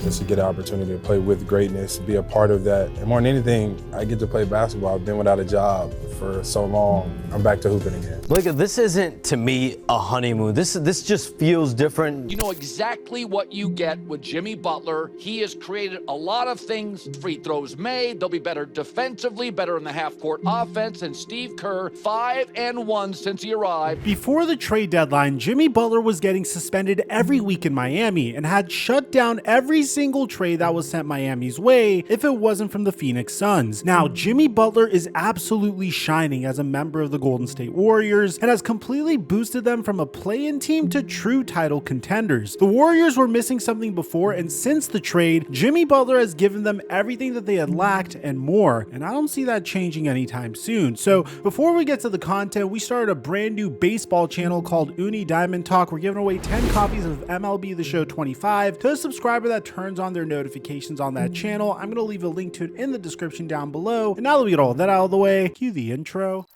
just to get an opportunity to play with greatness, be a part of that. And more than anything, I get to play basketball. I've been without a job for so long. I'm back to hooping again. Look, this isn't, to me, a honeymoon. This just feels different. You know exactly what you get with Jimmy Butler. He has created a lot of things. Free throws made. They'll be better defensively, better in the half-court offense. And Steve Kerr, 5-1 since he arrived. Before the trade deadline, Jimmy Butler was getting suspended every week in Miami and had shut down every single trade that was sent Miami's way if it wasn't from the Phoenix Suns. Now, Jimmy Butler is absolutely shining as a member of the Golden State Warriors and has completely boosted them from a play-in team to true title contenders. The Warriors were missing something before, and since the trade, Jimmy Butler has given them everything that they had lacked and more, and I don't see that changing anytime soon. So before we get to the content, we started a brand new baseball channel called Uni Diamond Talk. We're giving away 10 copies of MLB The Show 25 to a subscriber that turns on their notifications on that channel. I'm going to leave a link to it in the description down below. And now that we get all that out of the way, cue the intro.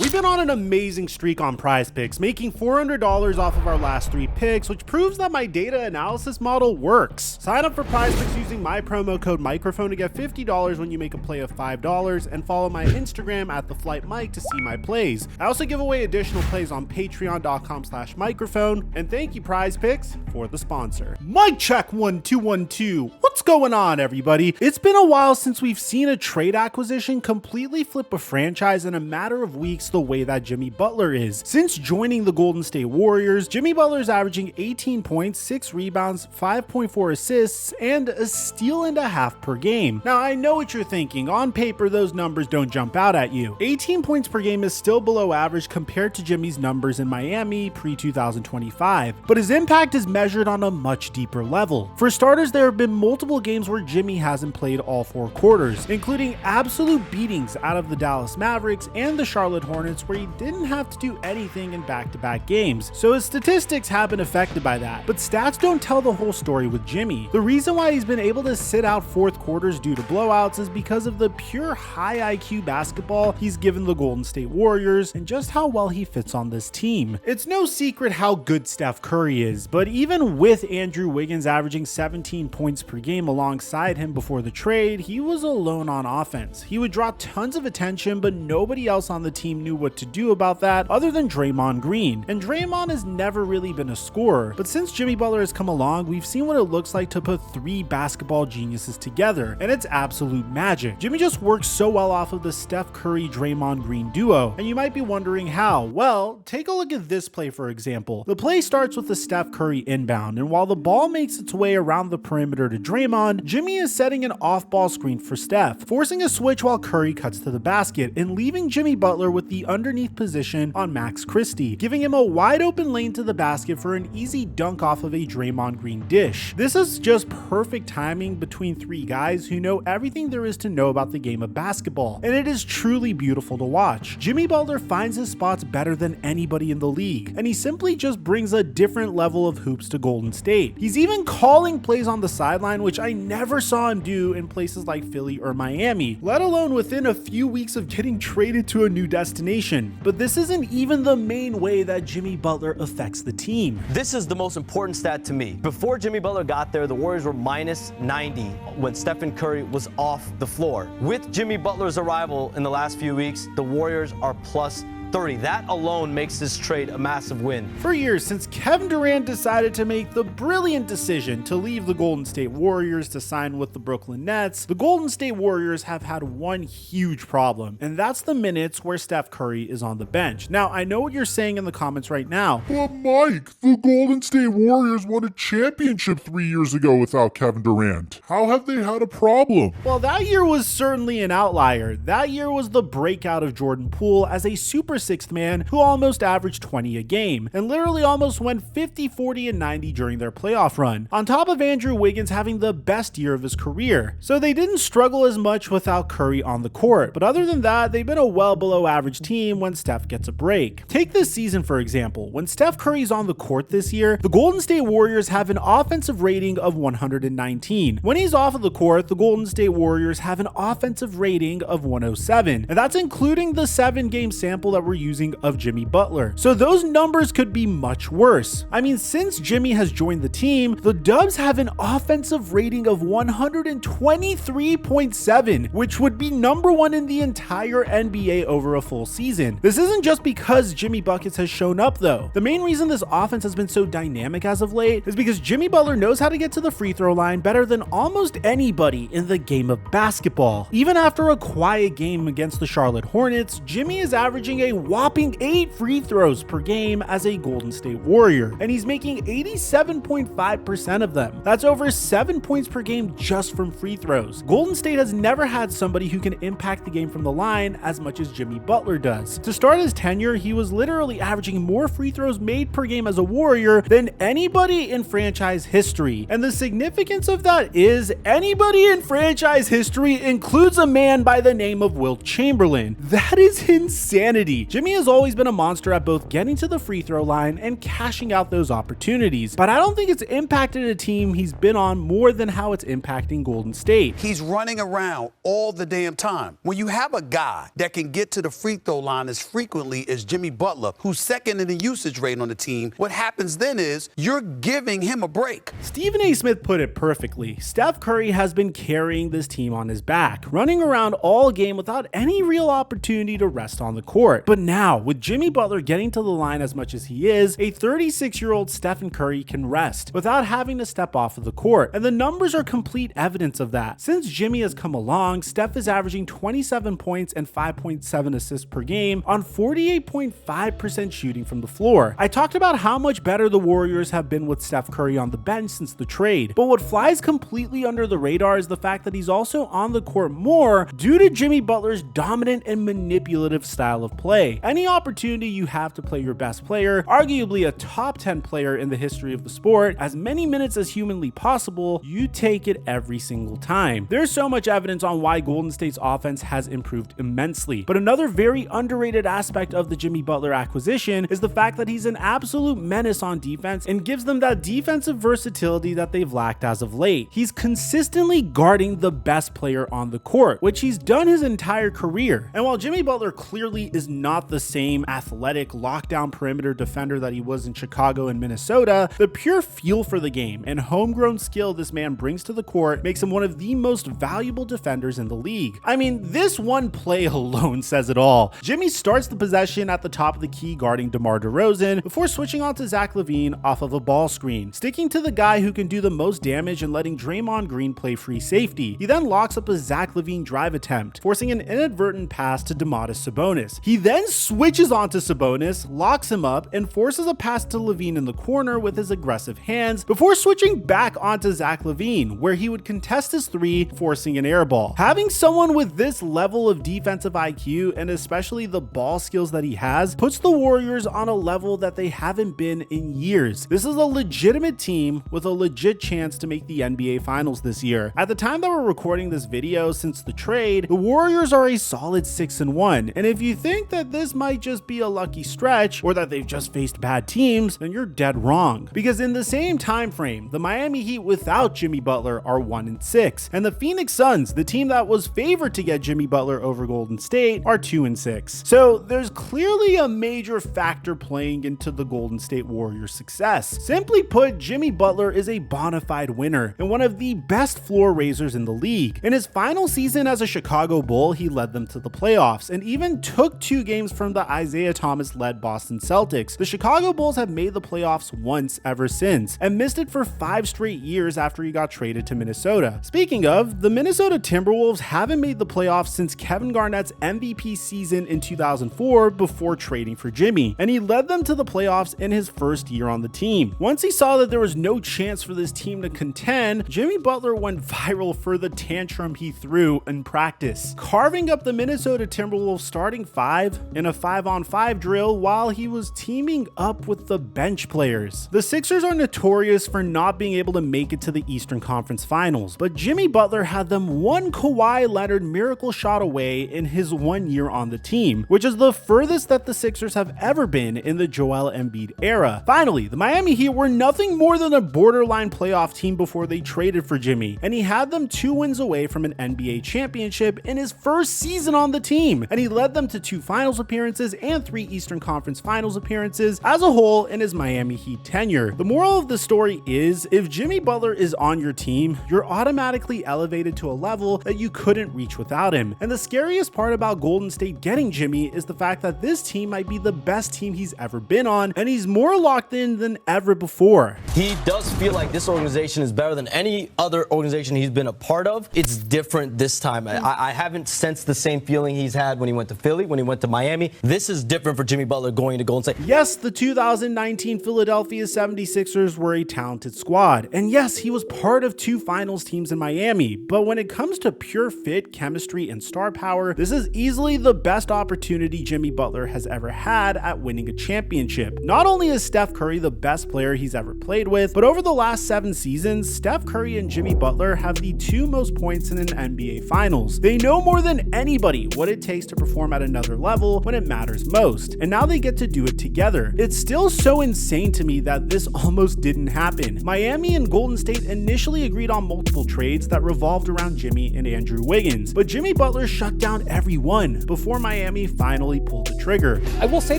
We've been on an amazing streak on Prize Picks, making $400 off of our last 3 picks, which proves that my data analysis model works. Sign up for Prize Picks using my promo code microphone to get $50 when you make a play of $5, and follow my Instagram at TheFlightMike to see my plays. I also give away additional plays on patreon.com/microphone, and thank you Prize Picks for the sponsor. Mic check 1 2 1 2. What's going on, everybody? It's been a while since we've seen a trade acquisition completely flip a franchise in a matter of weeks the way that Jimmy Butler is. Since joining the Golden State Warriors, Jimmy Butler is averaging 18 points, 6 rebounds, 5.4 assists, and a steal and a half per game. Now, I know what you're thinking. On paper, those numbers don't jump out at you. 18 points per game is still below average compared to Jimmy's numbers in Miami pre-2025, but his impact is measured on a much deeper level. For starters, there have been multiple games where Jimmy hasn't played all 4 quarters, including absolute beatings out of the Dallas Mavericks and the Charlotte Hornets, where he didn't have to do anything in back-to-back games. So his statistics have been affected by that, but stats don't tell the whole story with Jimmy. The reason why he's been able to sit out 4th quarters due to blowouts is because of the pure high IQ basketball he's given the Golden State Warriors and just how well he fits on this team. It's no secret how good Steph Curry is, but even with Andrew Wiggins averaging 17 points per game alongside him before the trade, he was alone on offense. He would draw tons of attention, but nobody else on the team knew what to do about that other than Draymond Green. And Draymond has never really been a scorer, but since Jimmy Butler has come along, we've seen what it looks like to put 3 basketball geniuses together, and it's absolute magic. Jimmy just works so well off of the Steph Curry Draymond Green duo, and you might be wondering how. Well, take a look at this play for example. The play starts with the Steph Curry inbound, and while the ball makes its way around the perimeter to Draymond, Jimmy is setting an off-ball screen for Steph, forcing a switch while Curry cuts to the basket and leaving Jimmy Butler with the underneath position on Max Christie, giving him a wide open lane to the basket for an easy dunk off of a Draymond Green dish. This is just perfect timing between 3 guys who know everything there is to know about the game of basketball, and it is truly beautiful to watch. Jimmy Butler finds his spots better than anybody in the league, and he simply just brings a different level of hoops to Golden State. He's even calling plays on the sideline, which I never saw him do in places like Philly or Miami, let alone within a few weeks of getting traded to a new destination. But this isn't even the main way that Jimmy Butler affects the team. This is the most important stat to me. Before Jimmy Butler got there, the Warriors were minus 90 when Stephen Curry was off the floor. With Jimmy Butler's arrival in the last few weeks, the Warriors are plus 30. That alone makes this trade a massive win. For years, since Kevin Durant decided to make the brilliant decision to leave the Golden State Warriors to sign with the Brooklyn Nets, the Golden State Warriors have had one huge problem, and that's the minutes where Steph Curry is on the bench. Now, I know what you're saying in the comments right now. But Mike, the Golden State Warriors won a championship 3 years ago without Kevin Durant. How have they had a problem? Well, that year was certainly an outlier. That year was the breakout of Jordan Poole as a superstar a sixth man who almost averaged 20 a game, and literally almost went 50, 40, and 90 during their playoff run, on top of Andrew Wiggins having the best year of his career. So they didn't struggle as much without Curry on the court, but other than that, they've been a well below average team when Steph gets a break. Take this season for example. When Steph Curry's on the court this year, the Golden State Warriors have an offensive rating of 119. When he's off of the court, the Golden State Warriors have an offensive rating of 107, and that's including the 7-game sample that we're using of Jimmy Butler. So those numbers could be much worse. I mean, since Jimmy has joined the team, the Dubs have an offensive rating of 123.7, which would be number one in the entire NBA over a full season. This isn't just because Jimmy Buckets has shown up though. The main reason this offense has been so dynamic as of late is because Jimmy Butler knows how to get to the free throw line better than almost anybody in the game of basketball. Even after a quiet game against the Charlotte Hornets, Jimmy is averaging a whopping 8 free throws per game as a Golden State Warrior, and he's making 87.5% of them. That's over 7 points per game just from free throws. Golden State has never had somebody who can impact the game from the line as much as Jimmy Butler does. To start his tenure, he was literally averaging more free throws made per game as a Warrior than anybody in franchise history. And the significance of that is anybody in franchise history includes a man by the name of Wilt Chamberlain. That is insanity. Jimmy has always been a monster at both getting to the free throw line and cashing out those opportunities, but I don't think it's impacted a team he's been on more than how it's impacting Golden State. He's running around all the damn time. When you have a guy that can get to the free throw line as frequently as Jimmy Butler, who's second in the usage rate on the team, what happens then is you're giving him a break. Stephen A. Smith put it perfectly. Steph Curry has been carrying this team on his back, running around all game without any real opportunity to rest on the court. But now, with Jimmy Butler getting to the line as much as he is, a 36-year-old Stephen Curry can rest without having to step off of the court. And the numbers are complete evidence of that. Since Jimmy has come along, Steph is averaging 27 points and 5.7 assists per game on 48.5% shooting from the floor. I talked about how much better the Warriors have been with Steph Curry on the bench since the trade, but what flies completely under the radar is the fact that he's also on the court more due to Jimmy Butler's dominant and manipulative style of play. Any opportunity you have to play your best player, arguably a top 10 player in the history of the sport, as many minutes as humanly possible, you take it every single time. There's so much evidence on why Golden State's offense has improved immensely, but another very underrated aspect of the Jimmy Butler acquisition is the fact that he's an absolute menace on defense and gives them that defensive versatility that they've lacked as of late. He's consistently guarding the best player on the court, which he's done his entire career. And while Jimmy Butler clearly is not the same athletic lockdown perimeter defender that he was in Chicago and Minnesota, the pure feel for the game and homegrown skill this man brings to the court makes him one of the most valuable defenders in the league. I mean, this one play alone says it all. Jimmy starts the possession at the top of the key guarding DeMar DeRozan before switching on to Zach LaVine off of a ball screen, sticking to the guy who can do the most damage and letting Draymond Green play free safety. He then locks up a Zach LaVine drive attempt, forcing an inadvertent pass to Domantas Sabonis. He then switches onto Sabonis, locks him up, and forces a pass to LaVine in the corner with his aggressive hands before switching back onto Zach LaVine, where he would contest his three, forcing an air ball. Having someone with this level of defensive IQ and especially the ball skills that he has puts the Warriors on a level that they haven't been in years. This is a legitimate team with a legit chance to make the NBA Finals this year. At the time that we're recording this video, since the trade, the Warriors are a solid 6-1, and if you think that this might just be a lucky stretch or that they've just faced bad teams, then you're dead wrong. Because in the same time frame, the Miami Heat without Jimmy Butler are 1-6, and the Phoenix Suns, the team that was favored to get Jimmy Butler over Golden State, are 2-6. So there's clearly a major factor playing into the Golden State Warriors' success. Simply put, Jimmy Butler is a bona fide winner and one of the best floor raisers in the league. In his final season as a Chicago Bull, he led them to the playoffs and even took 2 games from the Isaiah Thomas-led Boston Celtics. The Chicago Bulls have made the playoffs once ever since and missed it for 5 straight years after he got traded to Minnesota. Speaking of, the Minnesota Timberwolves haven't made the playoffs since Kevin Garnett's MVP season in 2004 before trading for Jimmy, and he led them to the playoffs in his first year on the team. Once he saw that there was no chance for this team to contend, Jimmy Butler went viral for the tantrum he threw in practice, carving up the Minnesota Timberwolves starting 5 in a 5-on-5 drill while he was teaming up with the bench players. The Sixers are notorious for not being able to make it to the Eastern Conference Finals, but Jimmy Butler had them one Kawhi Leonard miracle shot away in his 1 year on the team, which is the furthest that the Sixers have ever been in the Joel Embiid era. Finally, the Miami Heat were nothing more than a borderline playoff team before they traded for Jimmy, and he had them 2 wins away from an NBA championship in his first season on the team, and he led them to 2 finals appearances and 3 Eastern Conference Finals appearances as a whole in his Miami Heat tenure. The moral of the story is, if Jimmy Butler is on your team, you're automatically elevated to a level that you couldn't reach without him. And the scariest part about Golden State getting Jimmy is the fact that this team might be the best team he's ever been on, and he's more locked in than ever before. He does feel like this organization is better than any other organization he's been a part of. It's different this time. I haven't sensed the same feeling he's had when he went to Philly, when he went to Miami. This is different for Jimmy Butler going to Golden State. Yes, the 2019 Philadelphia 76ers were a talented squad, and yes, he was part of 2 finals teams in Miami, but when it comes to pure fit, chemistry, and star power, this is easily the best opportunity Jimmy Butler has ever had at winning a championship. Not only is Steph Curry the best player he's ever played with, but over the last 7 seasons, Steph Curry and Jimmy Butler have the 2 most points in an NBA Finals. They know more than anybody what it takes to perform at another level when it matters most, and now they get to do it together. It's still so insane to me that this almost didn't happen. Miami and Golden State initially agreed on multiple trades that revolved around Jimmy and Andrew Wiggins, but Jimmy Butler shut down every one before Miami finally pulled the trigger. I will say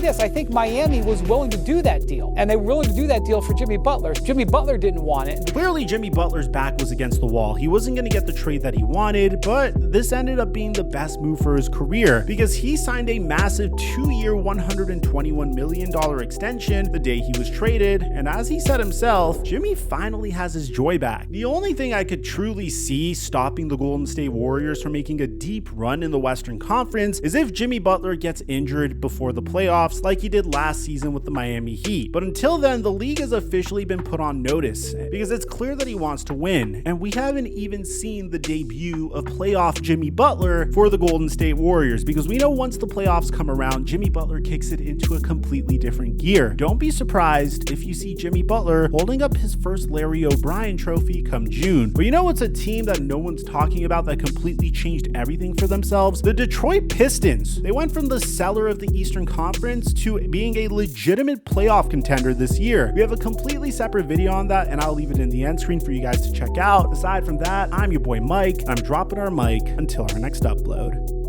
this, I think Miami was willing to do that deal, and they were willing to do that deal for Jimmy Butler. Jimmy Butler didn't want it. Clearly, Jimmy Butler's back was against the wall. He wasn't going to get the trade that he wanted, but this ended up being the best move for his career because he signed a massive 2-year, $121 million extension the day he was traded, and as he said himself, Jimmy finally has his joy back. The only thing I could truly see stopping the Golden State Warriors from making a deep run in the Western Conference is if Jimmy Butler gets injured before the playoffs like he did last season with the Miami Heat. But until then, the league has officially been put on notice because it's clear that he wants to win, and we haven't even seen the debut of playoff Jimmy Butler for the Golden State Warriors, because we know once the playoffs come around, Jimmy Butler kicks it into a completely different gear. Don't be surprised if you see Jimmy Butler holding up his first Larry O'Brien trophy come June. But you know what's a team that no one's talking about that completely changed everything for themselves? The Detroit Pistons. They went from the cellar of the Eastern Conference to being a legitimate playoff contender this year. We have a completely separate video on that, and I'll leave it in the end screen for you guys to check out. Aside from that, I'm your boy Mike, and I'm dropping our mic until our next upload.